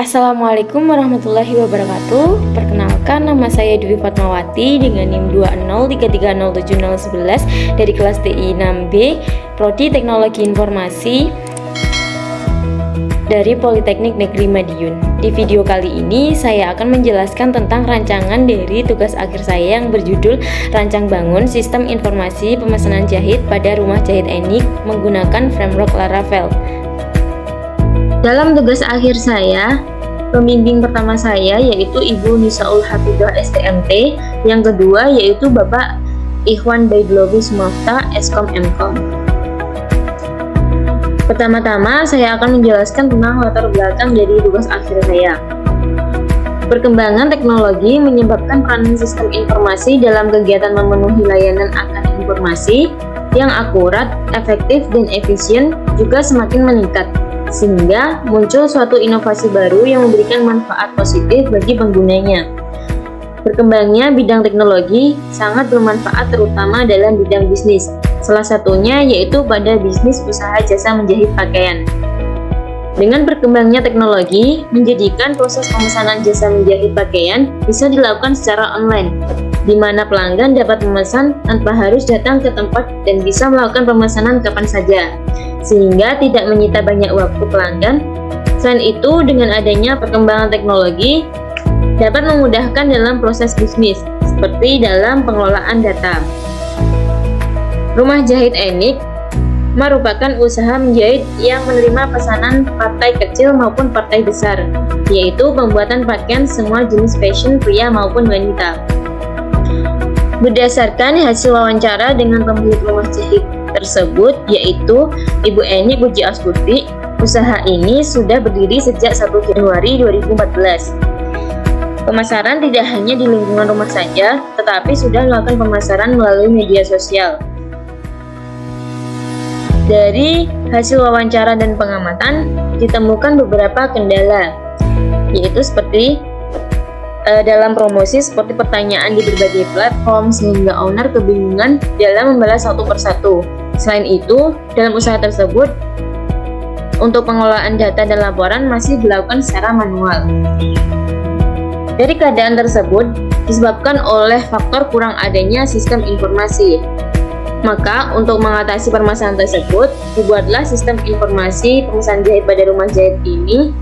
Assalamualaikum warahmatullahi wabarakatuh. Perkenalkan, nama saya Dwi Fatmawati dengan NIM 203307011 dari kelas TI 6B, Prodi Teknologi Informasi dari Politeknik Negeri Madiun. Di video kali ini saya akan menjelaskan tentang rancangan dari tugas akhir saya yang berjudul Rancang Bangun Sistem Informasi Pemesanan Jahit pada Rumah Jahit Enik menggunakan framework Laravel. Dalam tugas akhir saya, pembimbing pertama saya yaitu Ibu Nisaul Hafidah STMT, yang kedua yaitu Bapak Ikhwan Baidlovi Sumafta Eskom Mkom. Pertama-tama saya akan menjelaskan tentang latar belakang dari tugas akhir saya. Perkembangan teknologi menyebabkan peranan sistem informasi dalam kegiatan memenuhi layanan akan informasi yang akurat, efektif, dan efisien juga semakin meningkat, sehingga muncul suatu inovasi baru yang memberikan manfaat positif bagi penggunanya. Berkembangnya bidang teknologi sangat bermanfaat terutama dalam bidang bisnis, salah satunya yaitu pada bisnis usaha jasa menjahit pakaian. Dengan berkembangnya teknologi, menjadikan proses pemesanan jasa menjahit pakaian bisa dilakukan secara online, di mana pelanggan dapat memesan tanpa harus datang ke tempat dan bisa melakukan pemesanan kapan saja, sehingga tidak menyita banyak waktu pelanggan. Selain itu, dengan adanya perkembangan teknologi dapat memudahkan dalam proses bisnis, seperti dalam pengelolaan data. Rumah Jahit Enik merupakan usaha menjahit yang menerima pesanan partai kecil maupun partai besar, yaitu pembuatan pakaian semua jenis fashion pria maupun wanita. Berdasarkan hasil wawancara dengan pemilik rumah jahit tersebut, yaitu Ibu Eni Puji Astuti, usaha ini sudah berdiri sejak 1 Januari 2014. Pemasaran tidak hanya di lingkungan rumah saja, tetapi sudah melakukan pemasaran melalui media sosial. Dari hasil wawancara dan pengamatan, ditemukan beberapa kendala, yaitu seperti dalam promosi seperti pertanyaan di berbagai platform sehingga owner kebingungan dalam membalas satu persatu. Selain itu, dalam usaha tersebut, untuk pengelolaan data dan laporan masih dilakukan secara manual. Dari keadaan tersebut disebabkan oleh faktor kurang adanya sistem informasi. Maka untuk mengatasi permasalahan tersebut, dibuatlah sistem informasi pemesanan jahit pada rumah jahit ini.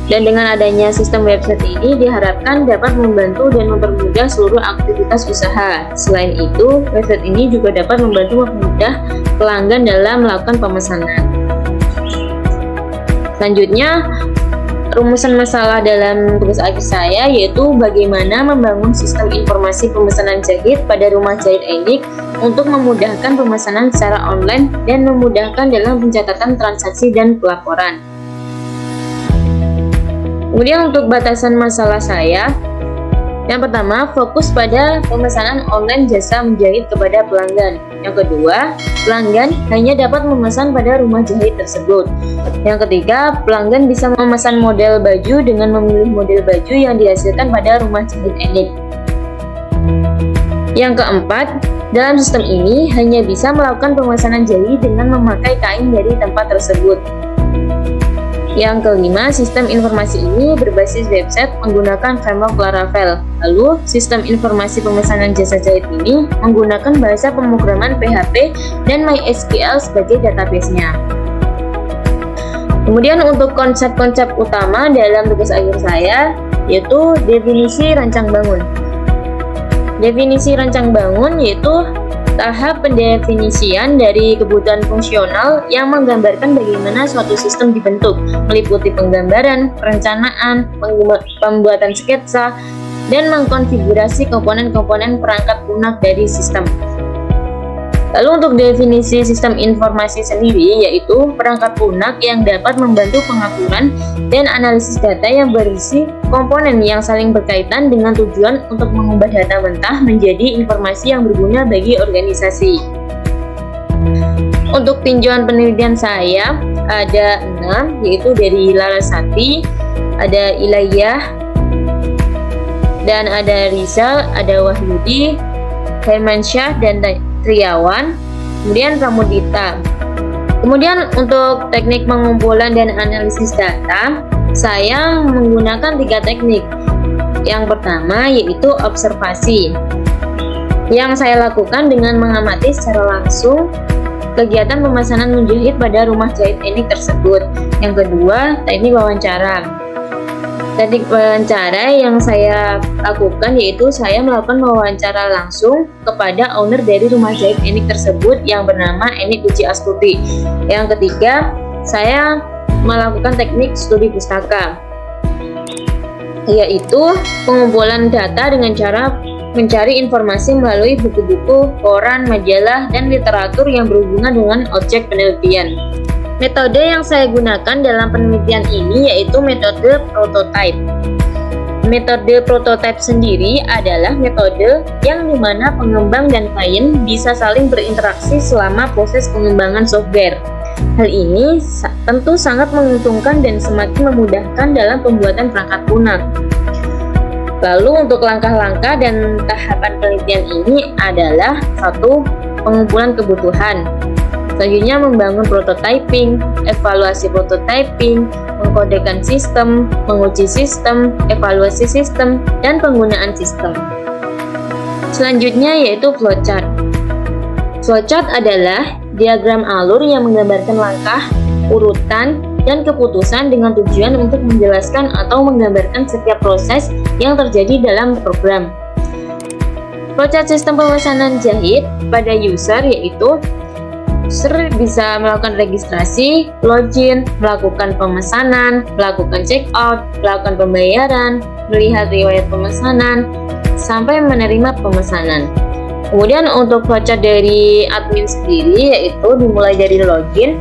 Dan dengan adanya sistem website ini diharapkan dapat membantu dan mempermudah seluruh aktivitas usaha. Selain itu, website ini juga dapat membantu mempermudah pelanggan dalam melakukan pemesanan. Selanjutnya, rumusan masalah dalam tugas akhir saya yaitu bagaimana membangun sistem informasi pemesanan jahit pada rumah jahit Enik untuk memudahkan pemesanan secara online dan memudahkan dalam pencatatan transaksi dan pelaporan. Kemudian untuk batasan masalah saya, yang pertama fokus pada pemesanan online jasa menjahit kepada pelanggan. Yang kedua, pelanggan hanya dapat memesan pada rumah jahit tersebut. Yang ketiga, pelanggan bisa memesan model baju dengan memilih model baju yang dihasilkan pada rumah jahit Enik. Yang keempat, dalam sistem ini hanya bisa melakukan pemesanan jahit dengan memakai kain dari tempat tersebut. Yang kelima, sistem informasi ini berbasis website menggunakan framework Laravel. Lalu, sistem informasi pemesanan jasa jahit ini menggunakan bahasa pemrograman PHP dan MySQL sebagai database-nya. Kemudian untuk konsep-konsep utama dalam tugas akhir saya, yaitu definisi rancang bangun. Definisi rancang bangun yaitu tahap pendefinisian dari kebutuhan fungsional yang menggambarkan bagaimana suatu sistem dibentuk, meliputi penggambaran, perencanaan, pembuatan sketsa, dan mengkonfigurasi komponen-komponen perangkat lunak dari sistem. Lalu untuk definisi sistem informasi sendiri yaitu perangkat lunak yang dapat membantu pengaturan dan analisis data yang berisi komponen yang saling berkaitan dengan tujuan untuk mengubah data mentah menjadi informasi yang berguna bagi organisasi. Untuk tinjauan penelitian saya ada 6, yaitu dari Larasati, ada Ilayah, dan ada Rizal, ada Wahyudi, Hermansyah, dan Triawan, kemudian Pramudita. Kemudian untuk teknik pengumpulan dan analisis data saya menggunakan 3 teknik. Yang pertama yaitu observasi, yang saya lakukan dengan mengamati secara langsung kegiatan pemesanan menjahit pada rumah jahit unik tersebut. Yang kedua, teknik wawancara. Teknik wawancara yang saya lakukan yaitu saya melakukan wawancara langsung kepada owner dari rumah jahit unik tersebut yang bernama Eni Puji Astuti. Yang ketiga, saya melakukan teknik studi pustaka, yaitu pengumpulan data dengan cara mencari informasi melalui buku-buku, koran, majalah, dan literatur yang berhubungan dengan objek penelitian. Metode yang saya gunakan dalam penelitian ini yaitu metode prototype. Metode prototype sendiri adalah metode yang dimana pengembang dan klien bisa saling berinteraksi selama proses pengembangan software. Hal ini tentu sangat menguntungkan dan semakin memudahkan dalam pembuatan perangkat lunak. Lalu untuk langkah-langkah dan tahapan penelitian ini adalah 1. Pengumpulan kebutuhan. Selanjutnya membangun prototyping, evaluasi prototyping, mengkodekan sistem, menguji sistem, evaluasi sistem, dan penggunaan sistem. Selanjutnya yaitu flowchart. Flowchart adalah diagram alur yang menggambarkan langkah, urutan, dan keputusan dengan tujuan untuk menjelaskan atau menggambarkan setiap proses yang terjadi dalam program. Flowchart sistem pemesanan jahit pada user yaitu user bisa melakukan registrasi, login, melakukan pemesanan, melakukan checkout, melakukan pembayaran, melihat riwayat pemesanan, sampai menerima pemesanan. Kemudian untuk flowchart dari admin sendiri yaitu dimulai dari login.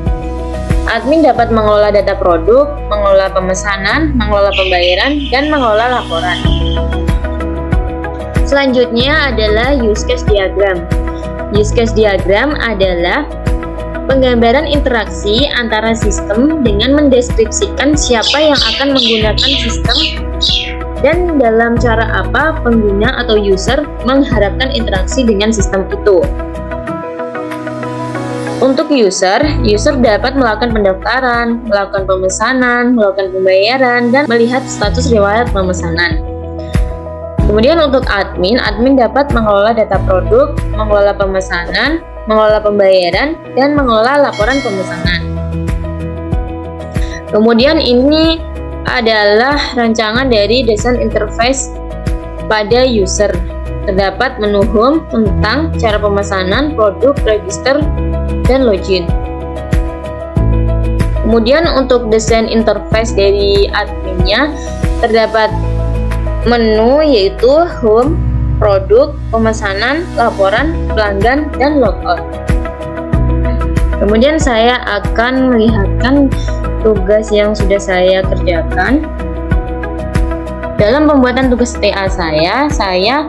Admin dapat mengelola data produk, mengelola pemesanan, mengelola pembayaran, dan mengelola laporan. Selanjutnya adalah use case diagram. Use case diagram adalah penggambaran interaksi antara sistem dengan mendeskripsikan siapa yang akan menggunakan sistem dan dalam cara apa pengguna atau user mengharapkan interaksi dengan sistem itu. Untuk user dapat melakukan pendaftaran, melakukan pemesanan, melakukan pembayaran, dan melihat status riwayat pemesanan. Kemudian untuk admin dapat mengelola data produk, mengelola pemesanan, mengelola pembayaran, dan mengelola laporan pemesanan. Kemudian ini adalah rancangan dari desain interface pada user. Terdapat menu home tentang cara pemesanan, produk, register, dan login. Kemudian untuk desain interface dari adminnya terdapat menu yaitu home, produk, pemesanan, laporan, pelanggan, dan logout. Kemudian saya akan melihatkan tugas yang sudah saya kerjakan. Dalam pembuatan tugas TA saya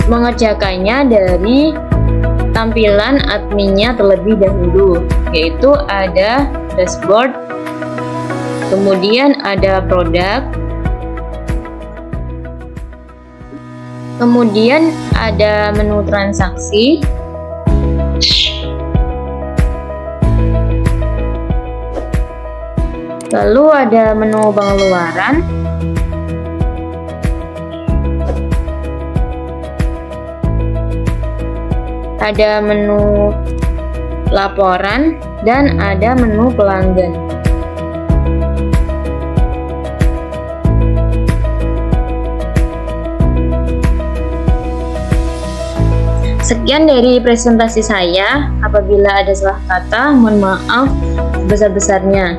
mengerjakannya dari tampilan adminnya terlebih dahulu, yaitu ada dashboard, kemudian ada produk, kemudian ada menu transaksi, lalu ada menu pengeluaran, ada menu laporan, dan ada menu pelanggan. Sekian dari presentasi saya. Apabila ada salah kata, mohon maaf sebesar-besarnya.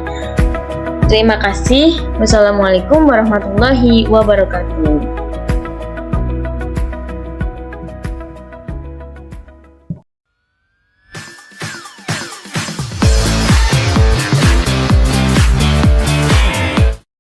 Terima kasih. Wassalamualaikum warahmatullahi wabarakatuh.